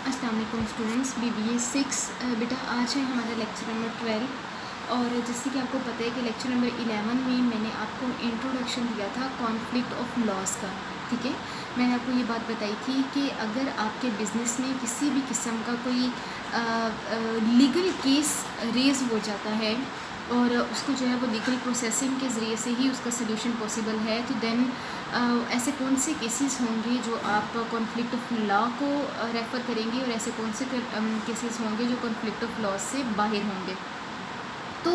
अस्सलाम वालेकुम students, BBA 6 बेटा आज है हमारा लेक्चर नंबर 12। और जैसे कि आपको पता है कि लेक्चर नंबर 11 में मैंने आपको इंट्रोडक्शन दिया था कॉन्फ्लिक्ट ऑफ लॉस का। ठीक है, मैंने आपको ये बात बताई थी कि अगर आपके बिज़नेस में किसी भी किस्म का कोई लीगल केस रेज़ हो जाता है और उसको जो है वो लीगल प्रोसेसिंग के ज़रिए से ही उसका सल्यूशन पॉसिबल है, तो देन ऐसे कौन से केसेस होंगे जो आप कॉन्फ्लिक्ट ऑफ लॉ को रेफ़र करेंगे और ऐसे कौन से केसेस होंगे जो कॉन्फ्लिक्ट ऑफ लॉ से बाहर होंगे। तो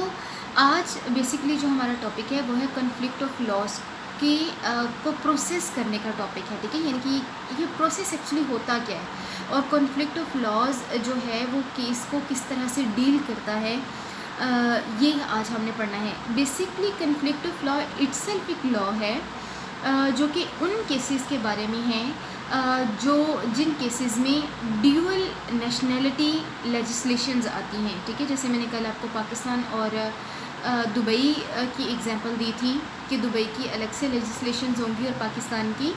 आज बेसिकली जो हमारा टॉपिक है वो है कॉन्फ्लिक्ट ऑफ लॉस की को प्रोसेस करने का टॉपिक है। ठीक है, यानी कि ये प्रोसेस एक्चुअली होता क्या है और कॉन्फ्लिक्ट ऑफ लॉज जो है वो केस को किस तरह से डील करता है, ये आज हमने पढ़ना है। Basically conflict of law itself एक लॉ है जो कि उन केसेस के बारे में है जो जिन केसेस में ड्यूअल नेशनैलिटी लेजिस्लेशंस आती हैं। ठीक है, जैसे मैंने कल आपको पाकिस्तान और दुबई की एग्जांपल दी थी कि दुबई की अलग से लेजिस्लेशंस होंगी और पाकिस्तान की।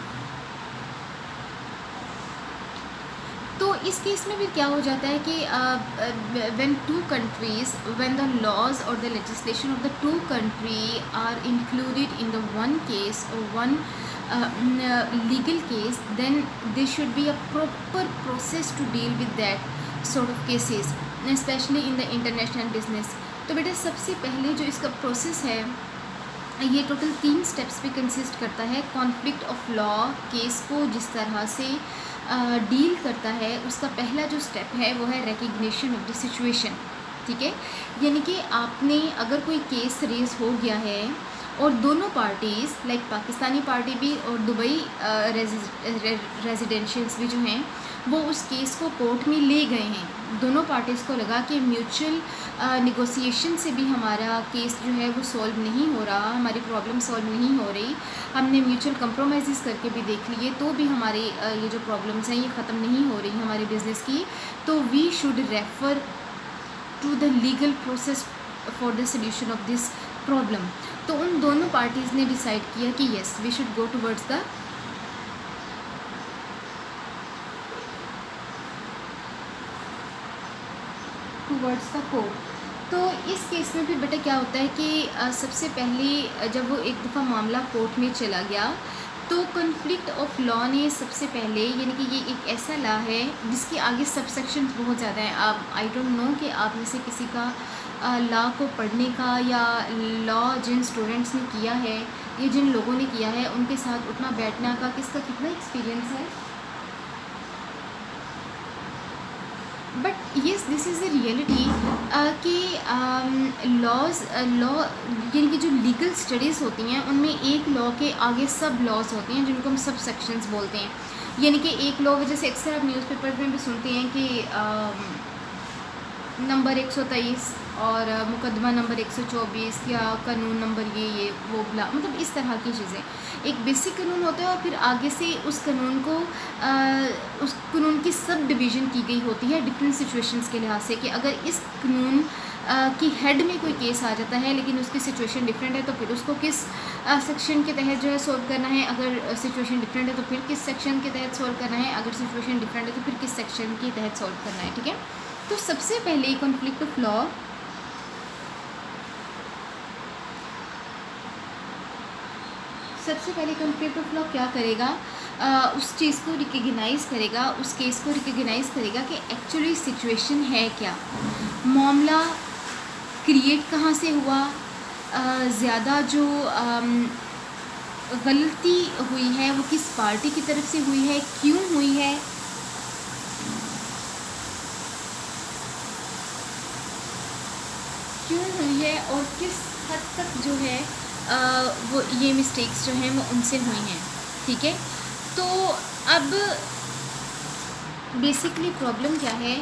तो इस केस में फिर क्या हो जाता है कि when two countries when the laws और the legislation of the two country are included in the one case और one legal case, then there should be a proper process to deal with that sort of cases, especially in the international business। तो बेटा सबसे पहले जो इसका process है ये total 3 steps पे कंसिस्ट करता है। कॉन्फ्लिक्ट ऑफ लॉ केस को जिस तरह से डील करता है, उसका पहला जो स्टेप है वो है रिकग्निशन ऑफ द सिचुएशन। ठीक है, यानी कि आपने अगर कोई केस रेज हो गया है और दोनों पार्टीज़ लाइक पाकिस्तानी पार्टी भी और दुबई रेजिडेंशियल्स भी जो हैं वो उस केस को कोर्ट में ले गए हैं। दोनों पार्टीज़ को लगा कि म्यूचुअल निगोसिएशन से भी हमारा केस जो है वो सॉल्व नहीं हो रहा, हमारी प्रॉब्लम सॉल्व नहीं हो रही, हमने म्यूचुअल कंप्रोमाइज़ करके भी देख लिए तो भी हमारे ये जो प्रॉब्लम्स हैं ये ख़त्म नहीं हो रही हमारे बिज़नेस की, तो we should refer to the legal process for the solution of this problem. तो उन दोनों पार्टीज़ ने डिसाइड किया कि yes we should go towards the court. तो इस केस में भी बेटा क्या होता है कि सबसे पहले जब वो एक दफ़ा मामला कोर्ट में चला गया तो कॉन्फ्लिक्ट ऑफ लॉ ने सबसे पहले, यानी कि ये एक ऐसा लॉ है जिसके आगे सब सेक्शंस बहुत ज़्यादा हैं। आप आई डोंट नो कि आप में से किसी का लॉ को पढ़ने का या लॉ जिन स्टूडेंट्स ने किया है या जिन लोगों ने किया है उनके साथ उठना बैठना का किसका कितना एक्सपीरियंस है। But yes this is the reality कि लॉ यानी कि जो लीगल स्टडीज़ होती हैं उनमें एक लॉ के आगे सब लॉज होते हैं जिनको हम सब सेक्शंस बोलते हैं। यानी कि एक लॉ वजह से अक्सर आप न्यूज़पेपर में भी सुनते हैं कि नंबर 123 और मुकदमा नंबर 124 या कानून नंबर ये वो बला, मतलब इस तरह की चीज़ें। एक बेसिक कानून होता है और फिर आगे से उस कानून को उस कानून की सब डिवीज़न की गई होती है डिफरेंट सिचुएशंस के लिहाज से कि अगर इस कानून की हेड में कोई केस आ जाता है लेकिन उसकी सिचुएशन डिफरेंट है तो फिर उसको किस सेक्शन के तहत जो है सॉल्व करना है, अगर सिचुएशन डिफरेंट है तो फिर किस सेक्शन के तहत सॉल्व करना है, अगर सिचुएशन डिफरेंट है तो फिर किस सेक्शन के तहत सॉल्व करना है। ठीक है, तो सबसे पहले conflict of law conflict of law क्या करेगा, उस चीज़ को रिकग्नाइज़ करेगा, उस केस को रिकग्नाइज़ करेगा कि एक्चुअली सिचुएशन है क्या, मामला क्रिएट कहाँ से हुआ, ज़्यादा जो गलती हुई है वो किस पार्टी की तरफ से हुई है, क्यों हुई है, और किस हद तक जो है वो ये मिस्टेक्स जो हैं वो उनसे हुई हैं। ठीक है, तो अब बेसिकली प्रॉब्लम क्या है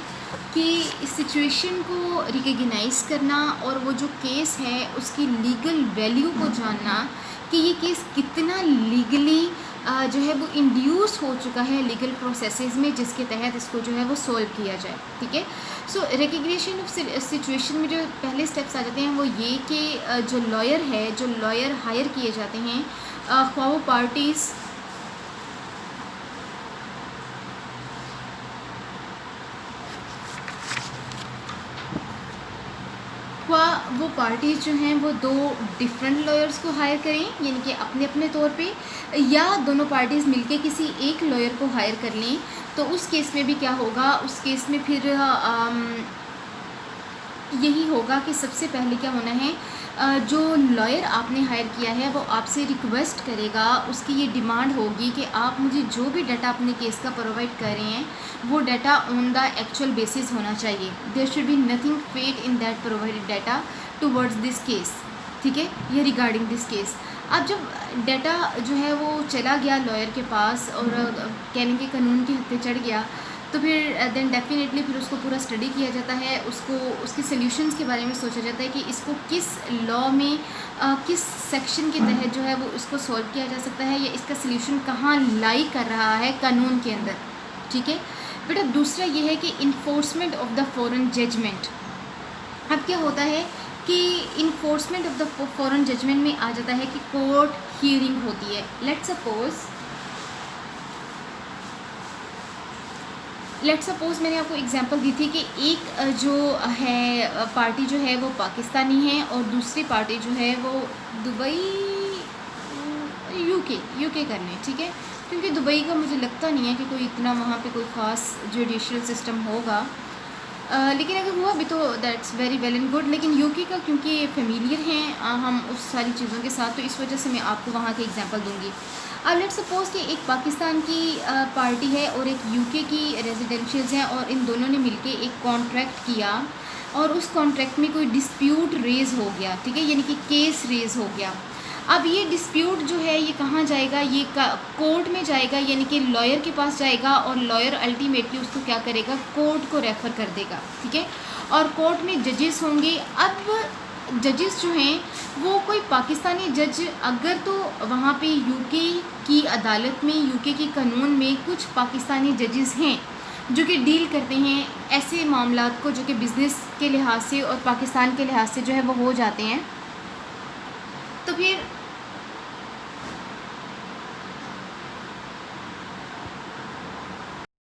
कि इस सिचुएशन को रिकग्नाइज़ करना और वो जो केस है उसकी लीगल वैल्यू को जानना कि ये केस कितना लीगली जो है वो इंड्यूस हो चुका है लीगल प्रोसेसेस में जिसके तहत इसको जो है वो सॉल्व किया जाए। ठीक है, सो रिकग्निशन ऑफ सिचुएशन में जो पहले स्टेप्स आ जाते हैं वो ये कि जो लॉयर हायर किए जाते हैं, ख्वाह वो पार्टीज़ ख्वाह वो पार्टीज़ जो हैं वो दो डिफरेंट लॉयर्स को हायर करें, यानी कि अपने अपने तौर पे, या दोनों पार्टीज़ मिलके किसी एक लॉयर को हायर कर लें, तो उस केस में भी क्या होगा, उस केस में फिर यही होगा कि सबसे पहले क्या होना है, जो लॉयर आपने हायर किया है वो आपसे रिक्वेस्ट करेगा, उसकी ये डिमांड होगी कि आप मुझे जो भी डाटा अपने केस का प्रोवाइड कर रहे हैं वो data on the actual basis होना चाहिए। There should be nothing fake in that provided data towards this case, ठीक है, ये रिगार्डिंग दिस केस। अब जब डाटा जो है वो चला गया लॉयर के पास और कहने के कानून के हद पे चढ़ गया, तो फिर देन डेफिनेटली फिर उसको पूरा स्टडी किया जाता है, उसको उसके सॉल्यूशंस के बारे में सोचा जाता है कि इसको किस लॉ में किस सेक्शन के तहत जो है वो उसको सॉल्व किया जा सकता है, या इसका सॉल्यूशन कहाँ लाई कर रहा है कानून के अंदर, ठीक है बेटा। दूसरा ये है कि enforcement of the foreign judgment. अब क्या होता है कि enforcement of the foreign judgment में आ जाता है कि कोर्ट हियरिंग होती है। लेट्स सपोज मैंने आपको एग्जांपल दी थी कि एक जो है पार्टी जो है वो पाकिस्तानी है और दूसरी पार्टी जो है वो दुबई यूके करने, ठीक है, क्योंकि दुबई का मुझे लगता नहीं है कि कोई इतना वहाँ पे कोई ख़ास जुडिशियल सिस्टम होगा, लेकिन अगर हुआ भी तो that's very well and good. लेकिन यूके का क्योंकि फेमिलियर हैं हम उस सारी चीज़ों के साथ, तो इस वजह से मैं आपको वहाँ के एग्जांपल दूंगी। अब लेट्स सपोज कि एक पाकिस्तान की पार्टी है और एक यूके की रेजिडेंशियल्स हैं, और इन दोनों ने मिलके एक कॉन्ट्रैक्ट किया और उस कॉन्ट्रैक्ट में कोई डिस्प्यूट रेज़ हो गया, ठीक है, यानी कि केस रेज़ हो गया। अब ये डिस्प्यूट जो है ये कहाँ जाएगा, ये कोर्ट में जाएगा, यानी कि लॉयर के पास जाएगा, और लॉयर अल्टीमेटली उसको क्या करेगा, कोर्ट को रेफ़र कर देगा, ठीक है, और कोर्ट में जजेस होंगे। अब जजेस जो हैं वो कोई पाकिस्तानी जज, अगर तो वहाँ पे यूके की अदालत में, यूके के कानून में कुछ पाकिस्तानी जजेस हैं जो कि डील करते हैं ऐसे मामलात को जो कि बिज़नेस के लिहाज से और पाकिस्तान के लिहाज से जो है वो हो जाते हैं, तो फिर